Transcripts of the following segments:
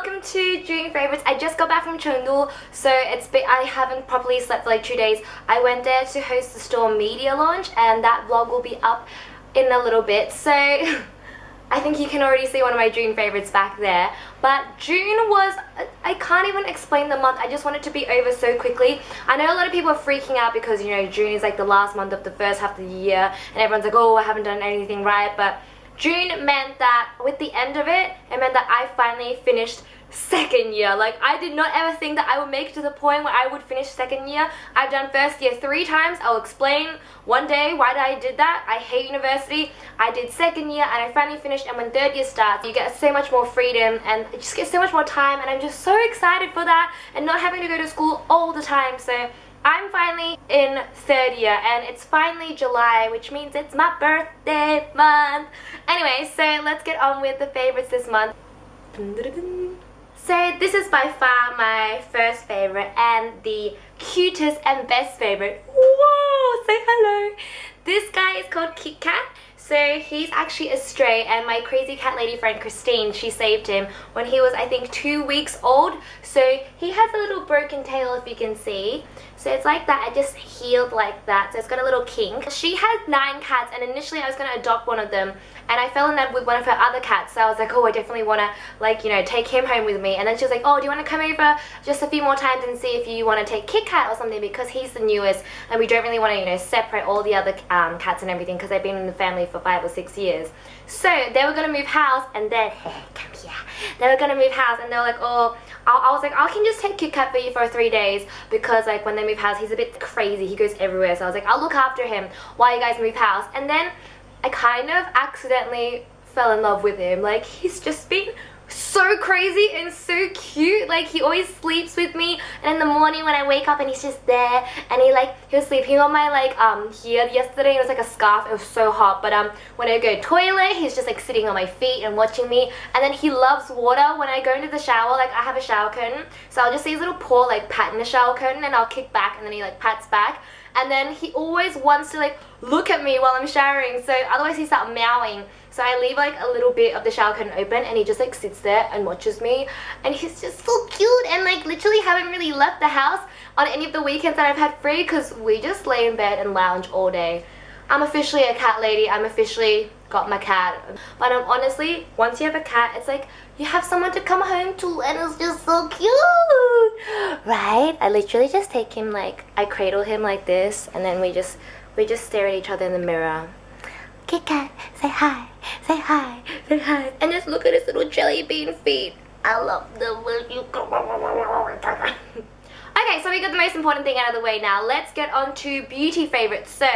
welcome to June Favorites. I just got back from Chengdu, so I haven't properly slept for like 2 days. I went there to host the store media launch, and that vlog will be up in a little bit. So I think you can already see one of my June favorites back there. But June was, I can't even explain the month. I just want it to be over so quickly. I know a lot of people are freaking out because, you know, June is like the last month of the first half of the year, and everyone's like, oh, I haven't done anything right. But June meant that with the end of it, it meant that I finally finished second year. Like, I did not ever think that I would make it to the point where I would finish second year. I've done first year 3 times. I'll explain one day why I did that. I hate university. I did second year and I finally finished, and when third year starts, you get so much more freedom and you just get so much more time, and I'm just so excited for that and not having to go to school all the time. So I'm finally in third year, and it's finally July, which means it's my birthday month. Anyway, so let's get on with the favorites this month. So this is by far my first favorite and the cutest and best favorite. Whoa, say hello. This guy is called KitKat. So he's actually a stray, and my crazy cat lady friend Christine, she saved him when he was, I think, 2 weeks old. So he has a little broken tail, if you can see. So it's like that. I just healed like that. So it's got a little kink. She had 9 cats, and initially I was going to adopt one of them, and I fell in love with one of her other cats. So I was like, oh, I definitely want to, like, you know, take him home with me. And then she was like, oh, do you want to come over just a few more times and see if you want to take KitKat or something, because he's the newest, and we don't really want to, you know, separate all the other cats and everything, because they've been in the family for 5 or 6 years. So they were going to move house, and then, come here, they were going to move house, and they were like, oh, I was like, I can just take KitKat for you for 3 days, because like when they move house, he's a bit crazy, he goes everywhere. So I was like, I'll look after him while you guys move house. And then I kind of accidentally fell in love with him. Like, he's just been so crazy and so cute. Like, he always sleeps with me, and in the morning when I wake up and he's just there, and he was sleeping on my like here yesterday. It was like a scarf, it was so hot. But when I go toilet, he's just like sitting on my feet and watching me. And then he loves water. When I go into the shower, like, I have a shower curtain, so I'll just see his little paw like pat in the shower curtain, and I'll kick back, and then he like pats back. And then he always wants to like look at me while I'm showering, so otherwise he starts meowing. So I leave like a little bit of the shower curtain open, and he just like sits there and watches me, and he's just so cute. And like, literally haven't really left the house on any of the weekends that I've had free, because we just lay in bed and lounge all day. I'm officially a cat lady. I'm officially got my cat. But honestly, once you have a cat, it's like you have someone to come home to, and it's just so cute, right? I literally just take him, like, I cradle him like this, and then we just stare at each other in the mirror. KitKat, say hi, say hi, say hi, and just look at his little jelly bean feet. I love them when you come. Okay, so we got the most important thing out of the way now. Let's get on to beauty favorites. So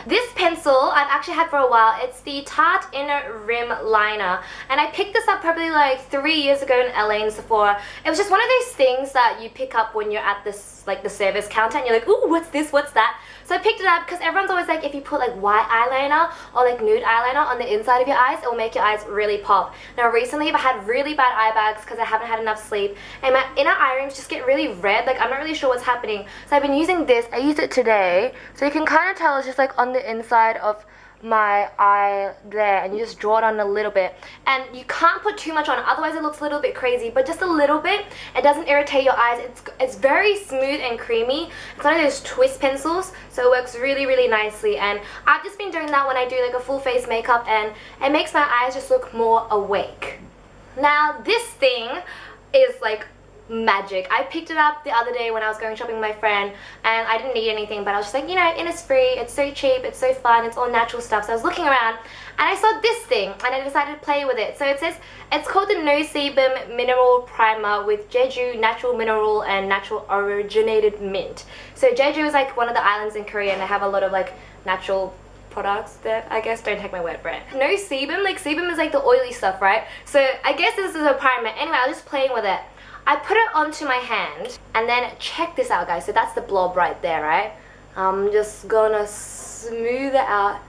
this pencil I've actually had for a while. It's the Tarte Inner Rim Liner, and I picked this up probably like 3 years ago in LA in Sephora. It was just one of those things that you pick up when you're at this, like, the service counter, and you're like, ooh, what's this, what's that? So I picked it up because everyone's always like, if you put like white eyeliner or like nude eyeliner on the inside of your eyes, it will make your eyes really pop. Now recently I've had really bad eye bags because I haven't had enough sleep, and my inner eye rings just get really red. Like, I'm not really sure what's happening. So I've been using this. I used it today, so you can kind of tell it's just like on the inside of my eye there, and you just draw it on a little bit, and you can't put too much on, otherwise it looks a little bit crazy, but just a little bit. It doesn't irritate your eyes. It's very smooth and creamy. It's one of those twist pencils, so it works really, really nicely. And I've just been doing that when I do like a full face makeup, and it makes my eyes just look more awake. Now this thing is like magic. I picked it up the other day when I was going shopping with my friend, and I didn't need anything, but I was just like, you know, Innisfree, it's so cheap, it's so fun, it's all natural stuff. So I was looking around, and I saw this thing, and I decided to play with it. So it says, it's called the No Sebum Mineral Primer with Jeju Natural Mineral and Natural Originated Mint. So Jeju is like one of the islands in Korea, and they have a lot of like natural products there, I guess. Don't take my word for it. No sebum, like sebum is like the oily stuff, right? So I guess this is a primer. Anyway, I was just playing with it. I put it onto my hand, and then check this out, guys. So that's the blob right there, right? I'm just gonna smooth it out.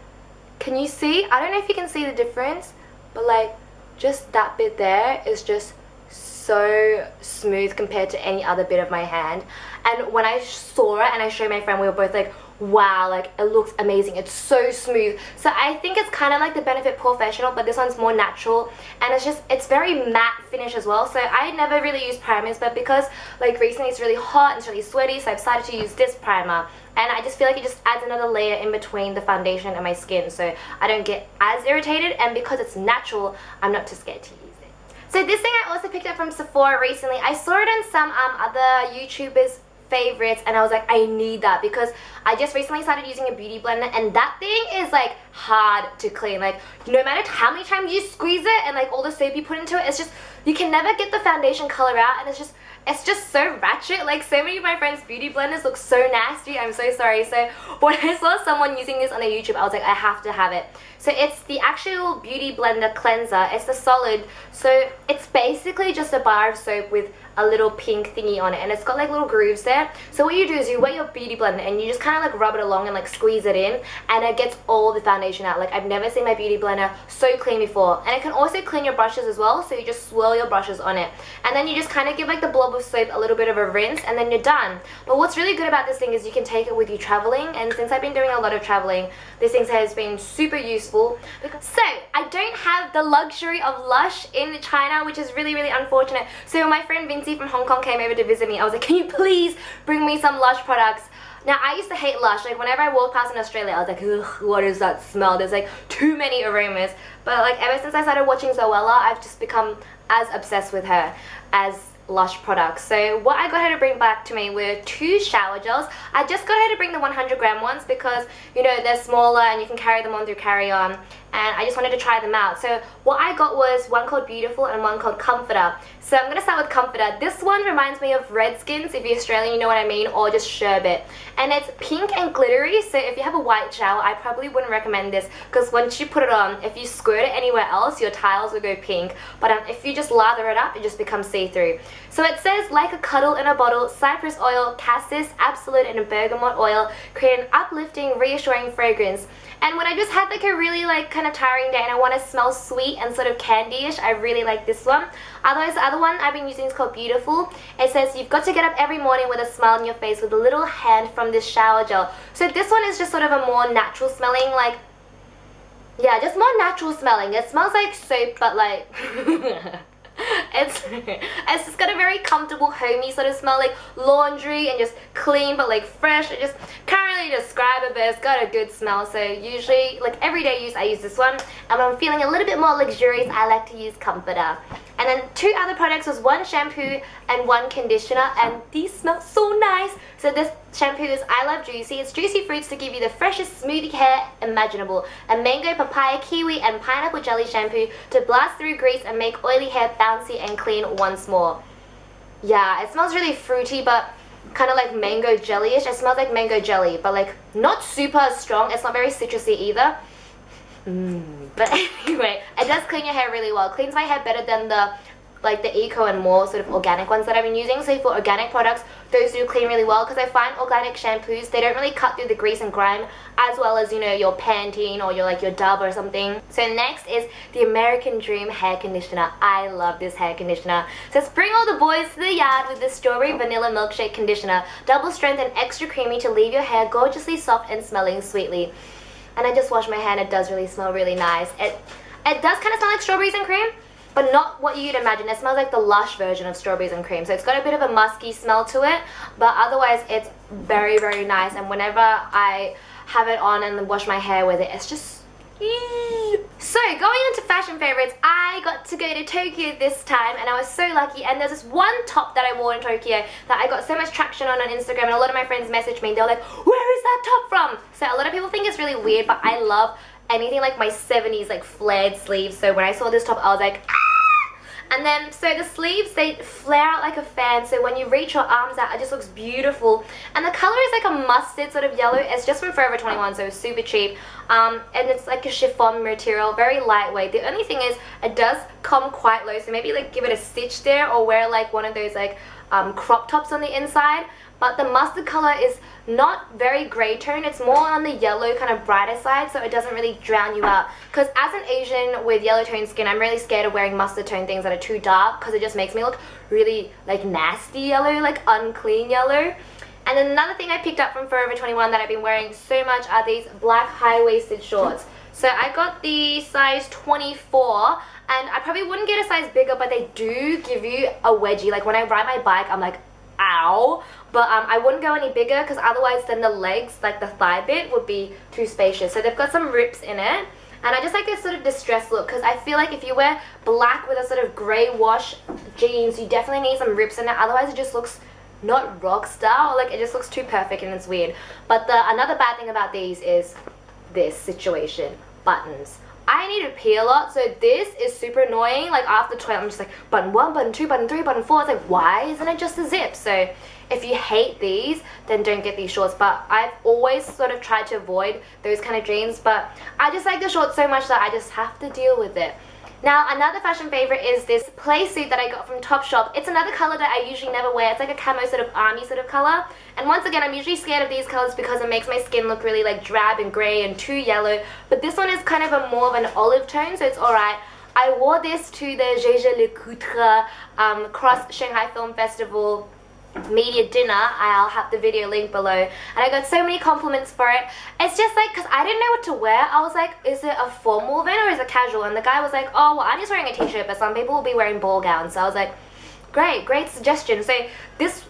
Can you see? I don't know if you can see the difference, but like just that bit there is just so smooth compared to any other bit of my hand. And when I saw it and I showed my friend, we were both like, wow, like it looks amazing. It's so smooth. So I think it's kind of like the Benefit Professional, but this one's more natural, and it's very matte finish as well. So I never really use primers, but because like recently it's really hot and it's really sweaty, so I've decided to use this primer. And I just feel like it just adds another layer in between the foundation and my skin, so I don't get as irritated, and because it's natural, I'm not too scared to use it. So this thing I also picked up from Sephora recently. I saw it on some other YouTubers' favorites, and I was like, I need that, because I just recently started using a beauty blender, and that thing is like hard to clean. Like no matter how many times you squeeze it and like all the soap you put into it, it's just, you can never get the foundation color out, and it's just so ratchet. Like so many of my friends' beauty blenders look so nasty. I'm so sorry. So when I saw someone using this on their YouTube, I was like, I have to have it. So it's the actual Beauty Blender Cleanser. It's the solid. So it's basically just a bar of soap with a little pink thingy on it, and it's got like little grooves there. So what you do is you wet your beauty blender and you just kind of like rub it along and like squeeze it in, and it gets all the foundation out. Like I've never seen my beauty blender so clean before. And it can also clean your brushes as well, so you just swirl your brushes on it, and then you just kind of give like the blob of soap a little bit of a rinse, and then you're done. But what's really good about this thing is you can take it with you traveling, and since I've been doing a lot of traveling, this thing has been super useful. So I don't have the luxury of Lush in China, which is really unfortunate. So when my friend Vinci from Hong Kong came over to visit me, I was like, can you please bring me some Lush products? Now I used to hate Lush. Like whenever I walked past in Australia, I was like, ugh, what is that smell? There's like too many aromas. But like ever since I started watching Zoella, I've just become as obsessed with her as Lush products. So what I got her to bring back to me were 2 shower gels. I just got her to bring the 100-gram ones because, you know, they're smaller and you can carry them on through carry-on, and I just wanted to try them out. So what I got was one called Beautiful and one called Comforter. So I'm going to start with Comforter. This one reminds me of Redskins, if you're Australian you know what I mean, or just Sherbet. And it's pink and glittery, so if you have a white shower, I probably wouldn't recommend this, because once you put it on, if you squirt it anywhere else, your tiles will go pink. But if you just lather it up, it just becomes see-through. So it says, like a cuddle in a bottle, cypress oil, cassis, absolute, and bergamot oil create an uplifting, reassuring fragrance. And when I just had like a really like kind of tiring day and I want to smell sweet and sort of candy-ish, I really like this one. Otherwise, the other one I've been using is called Beautiful. It says you've got to get up every morning with a smile on your face with a little hand from this shower gel. So this one is just sort of a more natural smelling, like, yeah, just more natural smelling. It smells like soap, but like it's just got a very comfortable, homey sort of smell, like laundry and just clean but like fresh. I just can't really describe it, but it's got a good smell. So usually, like everyday use, I use this one, and when I'm feeling a little bit more luxurious, I like to use Comforter. And then 2 other products was 1 shampoo and 1 conditioner, and these smell so nice. So this shampoo is I Love Juicy. It's juicy fruits to give you the freshest smoothie hair imaginable. A mango, papaya, kiwi, and pineapple jelly shampoo to blast through grease and make oily hair bouncy and clean once more. Yeah, it smells really fruity, but kind of like mango jelly-ish. It smells like mango jelly, but like not super strong. It's not very citrusy either. But anyway, it does clean your hair really well. It cleans my hair better than the eco and more sort of organic ones that I've been using. So for organic products, those do clean really well, because I find organic shampoos, they don't really cut through the grease and grime as well as, you know, your Pantene or your Dove or something. So next is the American Dream hair conditioner. I love this hair conditioner. It says bring all the boys to the yard with the strawberry vanilla milkshake conditioner, double strength and extra creamy to leave your hair gorgeously soft and smelling sweetly. And I just washed my hair and it does really smell really nice. It does kind of smell like strawberries and cream, but not what you'd imagine. It smells like the Lush version of strawberries and cream. So it's got a bit of a musky smell to it, but otherwise it's very nice. And whenever I have it on and wash my hair with it, it's just so going into fashion favorites, I got to go to Tokyo this time, and I was so lucky. And there's this one top that I wore in Tokyo that I got so much traction on Instagram, and a lot of my friends messaged me. They were like, where is that top from? So a lot of people think it's really weird, but I love anything like my 70s like flared sleeves. So when I saw this top, I was like, ah! And then, so the sleeves, they flare out like a fan, so when you reach your arms out, it just looks beautiful. And the color is like a mustard sort of yellow. It's just from Forever 21, so it's super cheap. And it's like a chiffon material, very lightweight. The only thing is, it does come quite low, so maybe like give it a stitch there, or wear like one of those like crop tops on the inside. But the mustard color is not very grey tone. It's more on the yellow kind of brighter side, so it doesn't really drown you out. Because as an Asian with yellow tone skin, I'm really scared of wearing mustard tone things that are too dark, because it just makes me look really like nasty yellow, like unclean yellow. And then another thing I picked up from Forever 21 that I've been wearing so much are these black high-waisted shorts. So I got the size 24, and I probably wouldn't get a size bigger, but they do give you a wedgie. Like when I ride my bike, I'm like, ow. But I wouldn't go any bigger because otherwise then the legs, like the thigh bit, would be too spacious. So they've got some rips in it. And I just like this sort of distressed look because I feel like if you wear black with a sort of grey wash jeans, you definitely need some rips in it. Otherwise it just looks not rock star, like it just looks too perfect and it's weird. But another bad thing about these is this situation. Buttons. I need to pee a lot, so this is super annoying. Like after the toilet, I'm just like button 1, button 2, button 3, button 4. It's like, why isn't it just a zip? So if you hate these, then don't get these shorts. But I've always sort of tried to avoid those kind of jeans, but I just like the shorts so much that I just have to deal with it. Now, another fashion favorite is this play suit that I got from Topshop. It's another color that I usually never wear. It's like a camo sort of army sort of color. And once again, I'm usually scared of these colors because it makes my skin look really like drab and gray and too yellow. But this one is kind of a more of an olive tone, so it's alright. I wore this to the Jeje Le Coutre Cross Shanghai Film Festival media dinner. I'll have the video link below, and I got so many compliments for it. It's just like, because I didn't know what to wear, I was like, is it a formal event or is it casual? And the guy was like, oh well, I'm just wearing a t-shirt, but some people will be wearing ball gowns. So I was like, great suggestion. So this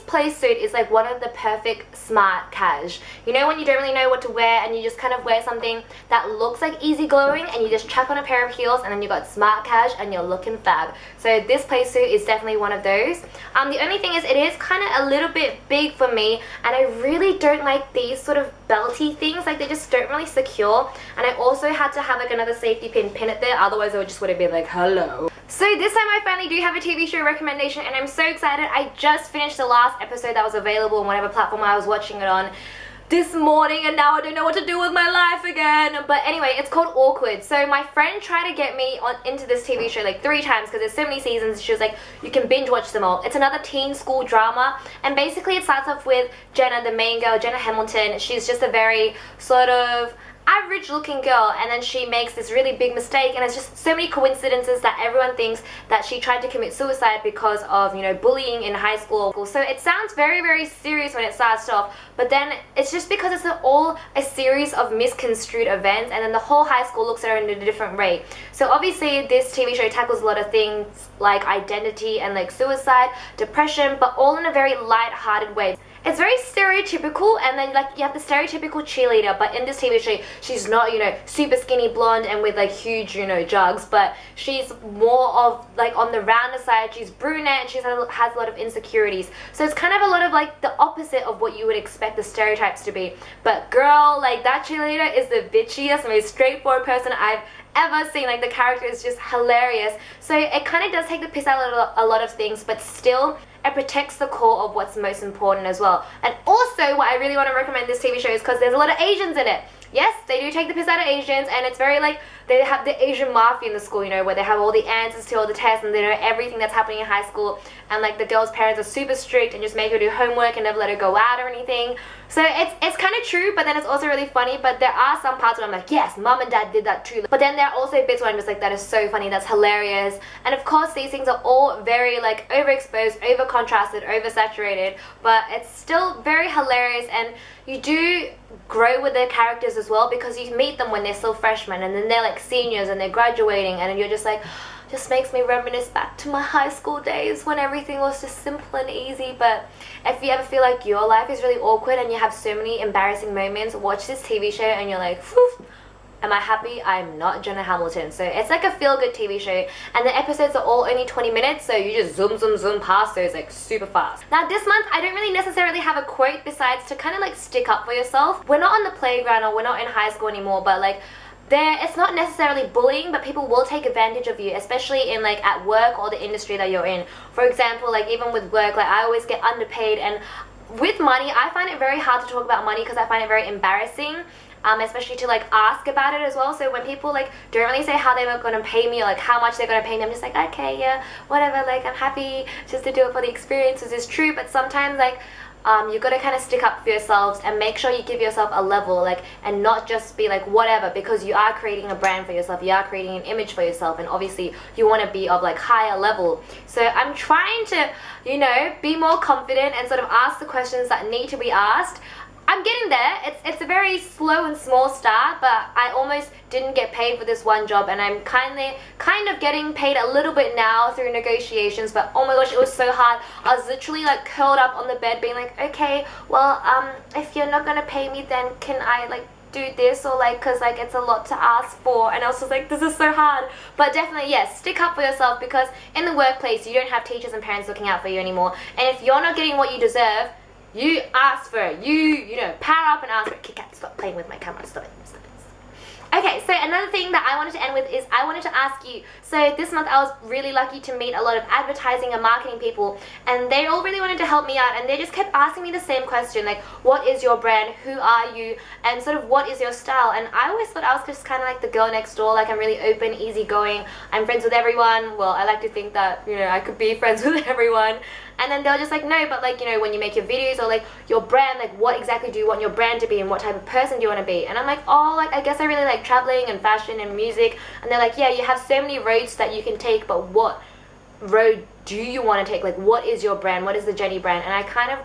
play suit is like one of the perfect smart cash. You know when you don't really know what to wear and you just kind of wear something that looks like easygoing and you just chuck on a pair of heels and then you got smart cash and you're looking fab. So this play suit is definitely one of those. The only thing is it is kind of a little bit big for me, and I really don't like these sort of belty things. Like they just don't really secure, and I also had to have like another safety pin it there, otherwise I just would have been like, hello. So this time I finally do have a TV show recommendation, and I'm so excited. I just finished the last episode that was available on whatever platform I was watching it on this morning, and now I don't know what to do with my life again. But anyway, it's called Awkward. So my friend tried to get me into this TV show like 3 times because there's so many seasons. She was like, you can binge watch them all. It's another teen school drama, and basically it starts off with Jenna, the main girl, Jenna Hamilton. She's just a very sort of average looking girl, and then she makes this really big mistake, and it's just so many coincidences that everyone thinks that she tried to commit suicide because of, you know, bullying in high school. So it sounds very serious when it starts off, but then it's just because it's all a series of misconstrued events, and then the whole high school looks at her in a different way. So obviously this TV show tackles a lot of things like identity and like suicide, depression, but all in a very light-hearted way. It's very stereotypical, and then like you have the stereotypical cheerleader, but in this TV show she's not, you know, super skinny blonde and with like huge, you know, jugs, but she's more of like on the rounder side. She's brunette and she has a lot of insecurities. So it's kind of a lot of like the opposite of what you would expect the stereotypes to be. But girl, like that cheerleader is the bitchiest, most straightforward person I've ever seen. Like the character is just hilarious. So it kind of does take the piss out of a lot of things, but still it protects the core of what's most important as well. And also what I really want to recommend this TV show is because there's a lot of Asians in it. Yes, they do take the piss out of Asians, and it's very like, they have the Asian mafia in the school, you know, where they have all the answers to all the tests and they know everything that's happening in high school, and like the girl's parents are super strict and just make her do homework and never let her go out or anything. So it's kind of true, but then it's also really funny. But there are some parts where I'm like, yes, mom and dad did that too. But then there are also bits where I'm just like, that is so funny, that's hilarious. And of course these things are all very like overexposed, over contrasted, oversaturated, but it's still very hilarious, and you do grow with their characters as well because you meet them when they're still freshmen, and then they're like seniors and they're graduating, and you're just like, just makes me reminisce back to my high school days when everything was just simple and easy. But if you ever feel like your life is really awkward and you have so many embarrassing moments, watch this TV show and you're like, whew, am I happy? I'm not Jenna Hamilton. So it's like a feel-good TV show, and the episodes are all only 20 minutes, so you just zoom past those like super fast. Now this month I don't really necessarily have a quote besides to kind of like stick up for yourself. We're not on the playground or we're not in high school anymore, but like it's not necessarily bullying, but people will take advantage of you, especially in like at work or the industry that you're in. For example, like even with work, like I always get underpaid, and with money I find it very hard to talk about money because I find it very embarrassing. Especially to like ask about it as well. So when people like don't really say how they're going to pay me or like how much they're going to pay me, I'm just like, okay, yeah, whatever, like I'm happy just to do it for the experience. This is true. But sometimes like you got to kind of stick up for yourselves and make sure you give yourself a level, like, and not just be like whatever, because you are creating a brand for yourself, you are creating an image for yourself, and obviously you want to be of like higher level. So I'm trying to, you know, be more confident and sort of ask the questions that need to be asked. I'm getting there. It's a very slow and small start, but I almost didn't get paid for this one job, and I'm kind of getting paid a little bit now through negotiations. But oh my gosh, it was so hard. I was literally like curled up on the bed being like, okay, well, if you're not gonna pay me, then can I like do this, or like, cause like it's a lot to ask for. And I was just like, this is so hard. But definitely, yes, stick up for yourself, because in the workplace you don't have teachers and parents looking out for you anymore, and if you're not getting what you deserve, you ask for it. You know, power up and ask for it. KitKat, stop playing with my camera. Stop it. Stop it. Okay, so another thing that I wanted to end with is I wanted to ask you, so this month I was really lucky to meet a lot of advertising and marketing people, and they all really wanted to help me out, and they just kept asking me the same question, like, what is your brand, who are you, and sort of what is your style? And I always thought I was just kind of like the girl next door, like I'm really open, easygoing, I'm friends with everyone. Well, I like to think that, you know, I could be friends with everyone. And then they were just like, no, but like, you know, when you make your videos, or like your brand, like what exactly do you want your brand to be, and what type of person do you want to be? And I'm like, oh, like I guess I really like traveling and fashion and music. And they're like, yeah, you have so many roads that you can take, but what road do you want to take? Like, what is your brand? What is the Jenny brand? And I kind of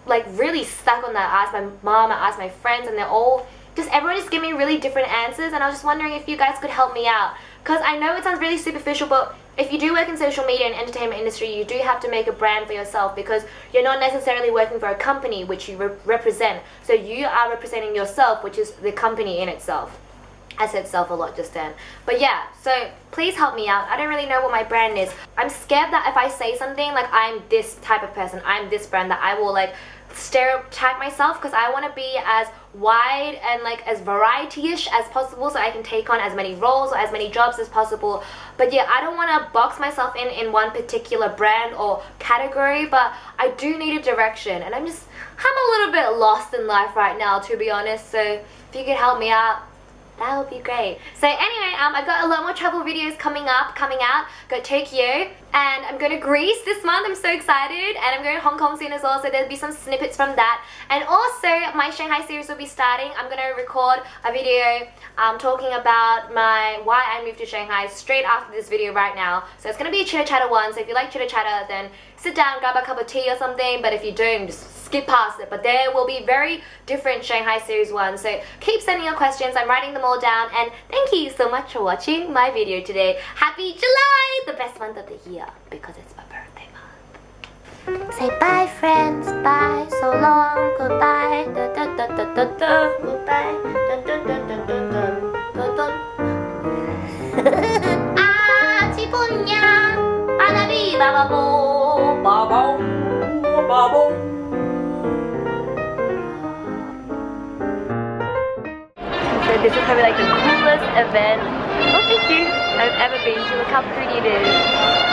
like really stuck on that. I asked my mom, I asked my friends, and they're all everyone just gave me really different answers. And I was just wondering if you guys could help me out, because I know it sounds really superficial, but if you do work in social media and entertainment industry, you do have to make a brand for yourself, because you're not necessarily working for a company which you represent. So you are representing yourself, which is the company in itself. I said self a lot just then. But yeah, so please help me out. I don't really know what my brand is. I'm scared that if I say something like I'm this type of person, I'm this brand, that I will like stereotype myself, because I want to be as wide and like as variety-ish as possible, so I can take on as many roles or as many jobs as possible. But yeah, I don't want to box myself in one particular brand or category, but I do need a direction, and I'm a little bit lost in life right now, to be honest. So if you could help me out, that would be great. So anyway, I've got a lot more travel videos coming out. Got Tokyo, and I'm going to Greece this month. I'm so excited. And I'm going to Hong Kong soon as well, so there'll be some snippets from that. And also, my Shanghai series will be starting. I'm going to record a video talking about why I moved to Shanghai straight after this video right now. So it's going to be a chitter chatter one. So if you like chitter chatter, then sit down, grab a cup of tea or something. But if you don't, just skip past it. But there will be very different Shanghai series ones. So keep sending your questions. I'm writing them all down. And thank you so much for watching my video today. Happy July, the best month of the year, because it's my birthday month. Say bye, friends. Bye. So long. Goodbye. Da, da, da, da, da, da. Goodbye. Dun, dun, dun, dun, dun, dun, dun, dun. 아, 지분냐. 바나비 바바보. 바보. 바보. So this is probably like the coolest event, oh thank you, I've ever been to. Look how pretty it is.